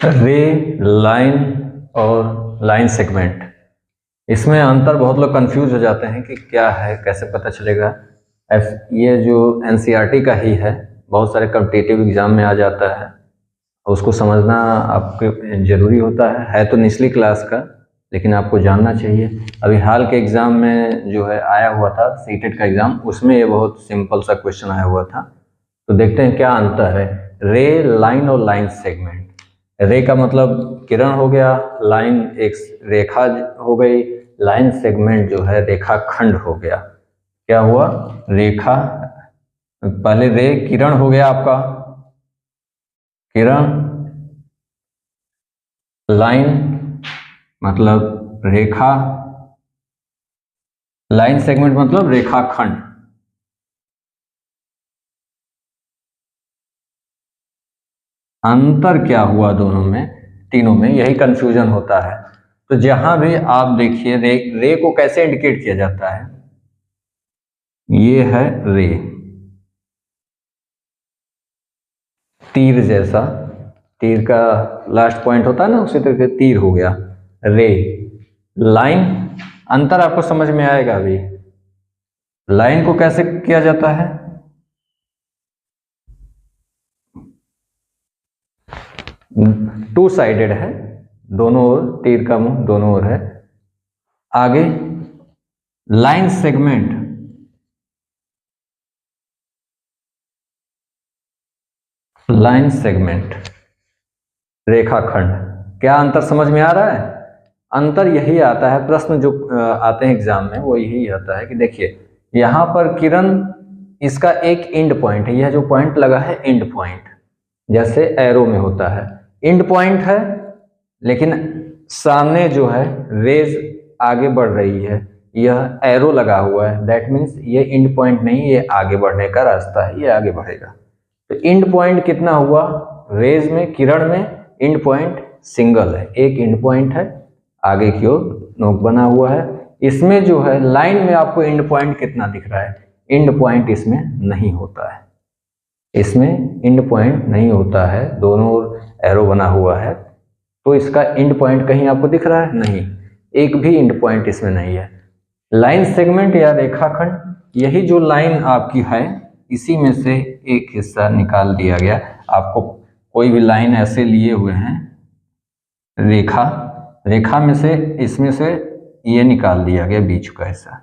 रे, लाइन और line segment, इसमें अंतर बहुत लोग कंफ्यूज हो जाते हैं कि क्या है, कैसे पता चलेगा। ये जो एनसीईआरटी का ही है, बहुत सारे कॉम्पिटिटिव एग्जाम में आ जाता है, उसको समझना आपके ज़रूरी होता है तो निचली क्लास का, लेकिन आपको जानना चाहिए। अभी हाल के एग्ज़ाम में जो है आया हुआ था सीटेट का एग्ज़ाम, उसमें ये बहुत सिंपल सा क्वेश्चन आया हुआ था। तो देखते हैं क्या अंतर है रे, लाइन और लाइन सेगमेंट। रे का मतलब किरण हो गया, लाइन एक रेखा हो गई, लाइन सेगमेंट जो है रेखा खंड हो गया। क्या हुआ? रेखा, पहले रे किरण हो गया आपका, किरण, लाइन मतलब रेखा, लाइन सेगमेंट मतलब रेखा खंड। अंतर क्या हुआ दोनों में, तीनों में, यही कंफ्यूजन होता है। तो जहां भी आप देखिए रे को कैसे इंडिकेट किया जाता है, ये है रे, तीर जैसा, तीर का लास्ट पॉइंट होता है ना, उसी तरह से तीर हो गया रे। लाइन, अंतर आपको समझ में आएगा अभी। लाइन को कैसे किया जाता है, टू साइडेड है, दोनों ओर, तीर का मुंह दोनों ओर है। आगे लाइन सेगमेंट, लाइन सेगमेंट रेखाखंड। क्या अंतर समझ में आ रहा है? अंतर यही आता है, प्रश्न जो आते हैं एग्जाम में वो यही आता है कि देखिए यहां पर किरण, इसका एक एंड पॉइंट है, यह जो पॉइंट लगा है एंड पॉइंट, जैसे एरो में होता है एंड पॉइंट है, लेकिन सामने जो है रेज आगे बढ़ रही है, यह एरो लगा हुआ है, दैट मीन्स ये एंड पॉइंट नहीं, ये आगे बढ़ने का रास्ता है, ये आगे बढ़ेगा। तो एंड पॉइंट कितना हुआ रेज में, किरण में एंड पॉइंट सिंगल है, एक एंड पॉइंट है, आगे की ओर नोक बना हुआ है। इसमें जो है लाइन में आपको एंड पॉइंट कितना दिख रहा है, एंड पॉइंट इसमें नहीं होता है, इसमें एंड पॉइंट नहीं होता है, दोनों ओर एरो बना हुआ है, तो इसका एंड पॉइंट कहीं आपको दिख रहा है? नहीं, एक भी एंड पॉइंट इसमें नहीं है। लाइन सेगमेंट या रेखाखंड, यही जो लाइन आपकी है इसी में से एक हिस्सा निकाल दिया गया। आपको कोई भी लाइन ऐसे लिए हुए हैं, रेखा, रेखा में से इसमें से ये निकाल दिया गया बीच का हिस्सा,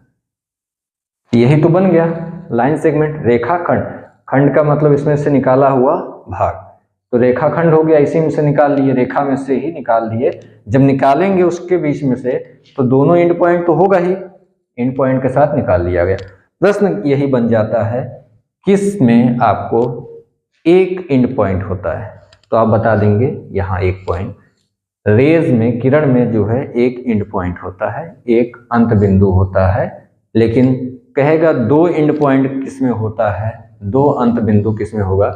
यही तो बन गया लाइन सेगमेंट। रेखाखंड, खंड का मतलब इसमें से निकाला हुआ भाग, तो रेखाखंड हो गया, इसी में से निकाल लिए, रेखा में से ही निकाल लिए। जब निकालेंगे उसके बीच में से तो दोनों एंड पॉइंट तो होगा ही, एंड पॉइंट के साथ निकाल लिया गया। प्रश्न यही बन जाता है किस में आपको एक एंड पॉइंट होता है, तो आप बता देंगे यहाँ एक पॉइंट। रेज में, किरण में जो है एक एंड पॉइंट होता है, एक अंत बिंदु होता है, लेकिन कहेगा दो एंड पॉइंट किसमें होता है, दो अंत बिंदु किसमें होगा,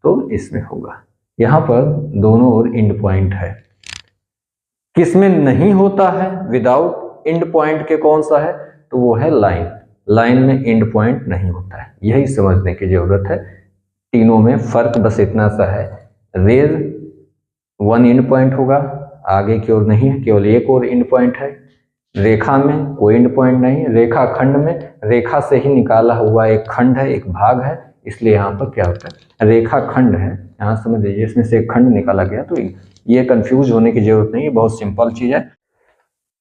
तो इसमें होगा। यहाँ पर दोनों ओर एंड पॉइंट है। किसमें नहीं होता है विदाउट एंड पॉइंट के, कौन सा है, तो वो है लाइन। लाइन में एंड पॉइंट नहीं होता है, यही समझने की जरूरत है। तीनों में फर्क बस इतना सा है, रेज वन एंड पॉइंट होगा, आगे की ओर नहीं है, केवल एक और एंड पॉइंट है। रेखा में कोई एंड पॉइंट नहीं, रेखा खंड में रेखा से ही निकाला हुआ एक खंड है, एक भाग है, इसलिए यहाँ पर क्या होता है रेखा खंड है। यहाँ समझ लीजिए इसमें से एक खंड निकाला गया, तो ये कंफ्यूज होने की जरूरत नहीं है, बहुत सिंपल चीज है।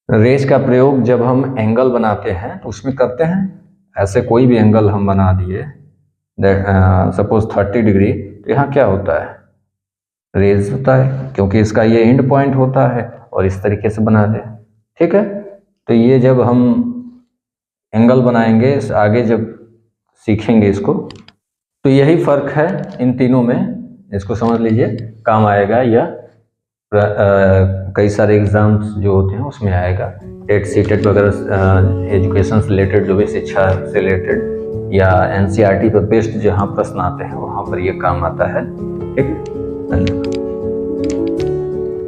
रेज का प्रयोग जब हम एंगल बनाते हैं तो उसमें करते हैं, ऐसे कोई भी एंगल हम बना दिए, सपोज 30 डिग्री, तो यहाँ क्या होता है, रेज होता है, क्योंकि इसका ये एंड पॉइंट होता है, और इस तरीके से बना दे, ठीक है। तो ये जब हम एंगल बनाएंगे आगे जब सीखेंगे इसको, तो यही फर्क है इन तीनों में, इसको समझ लीजिए, काम आएगा, या कई सारे एग्जाम्स जो होते हैं उसमें आएगा, टेट सीटेट वगैरह, एजुकेशन से रिलेटेड, जो भी शिक्षा से रिलेटेड या एनसीईआरटी पर बेस्ड जहाँ प्रश्न आते हैं वहाँ पर ये काम आता है, ठीक। धन्यवाद।